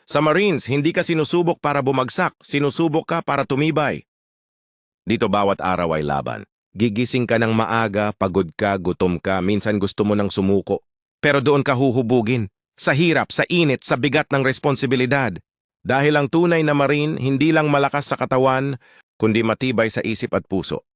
Sa Marines, hindi ka sinusubok para bumagsak, sinusubok ka para tumibay. Dito bawat araw ay laban. Gigising ka ng maaga, pagod ka, gutom ka, minsan gusto mo nang sumuko. Pero doon ka huhubugin. Sa hirap, sa init, sa bigat ng responsibilidad. Dahil ang tunay na Marine, hindi lang malakas sa katawan, kundi matibay sa isip at puso.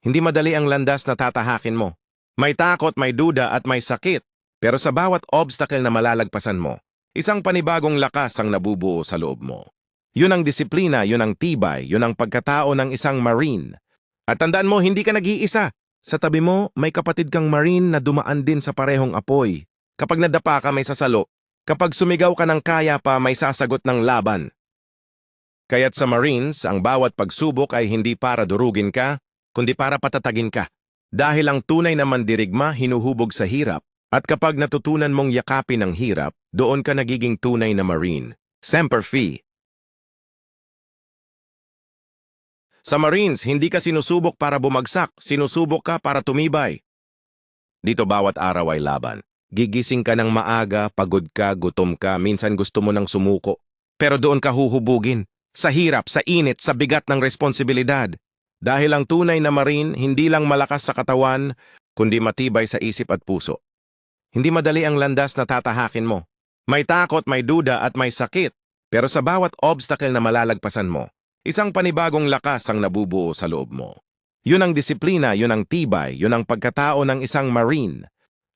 Hindi madali ang landas na tatahakin mo. May takot, may duda at may sakit. Pero sa bawat obstacle na malalagpasan mo, isang panibagong lakas ang nabubuo sa loob mo. Yun ang disiplina, yun ang tibay, yun ang pagkatao ng isang Marine. At tandaan mo, hindi ka nag-iisa. Sa tabi mo, may kapatid kang Marine na dumaan din sa parehong apoy. Kapag nadapa ka, may sasalo. Kapag sumigaw ka ng kaya pa, may sasagot ng laban. Kaya't sa Marines, ang bawat pagsubok ay hindi para durugin ka, kundi para patatagin ka. Dahil ang tunay na mandirigma hinuhubog sa hirap, at kapag natutunan mong yakapin ang hirap, doon ka nagiging tunay na Marine. Semper Fi. Sa Marines, hindi ka sinusubok para bumagsak, sinusubok ka para tumibay. Dito bawat araw ay laban. Gigising ka ng maaga, pagod ka, gutom ka, minsan gusto mo nang sumuko. Pero doon ka huhubugin. Sa hirap, sa init, sa bigat ng responsibilidad. Dahil ang tunay na Marine, hindi lang malakas sa katawan, kundi matibay sa isip at puso. Hindi madali ang landas na tatahakin mo. May takot, may duda at may sakit. Pero sa bawat obstacle na malalagpasan mo, isang panibagong lakas ang nabubuo sa loob mo. Yun ang disiplina, yun ang tibay, yun ang pagkatao ng isang Marine.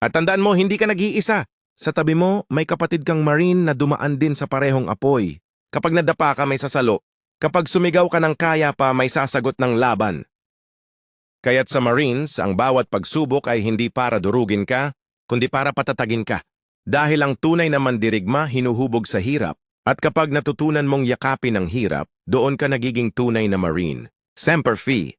At tandaan mo, hindi ka nag-iisa. Sa tabi mo, may kapatid kang Marine na dumaan din sa parehong apoy. Kapag nadapa ka, may sasalo. Kapag sumigaw ka ng kaya pa, may sasagot ng laban. Kaya't sa Marines, ang bawat pagsubok ay hindi para durugin ka, kundi para patatagin ka. Dahil ang tunay na mandirigma hinuhubog sa hirap, at kapag natutunan mong yakapin ang hirap, doon ka nagiging tunay na Marine. Semper Fi.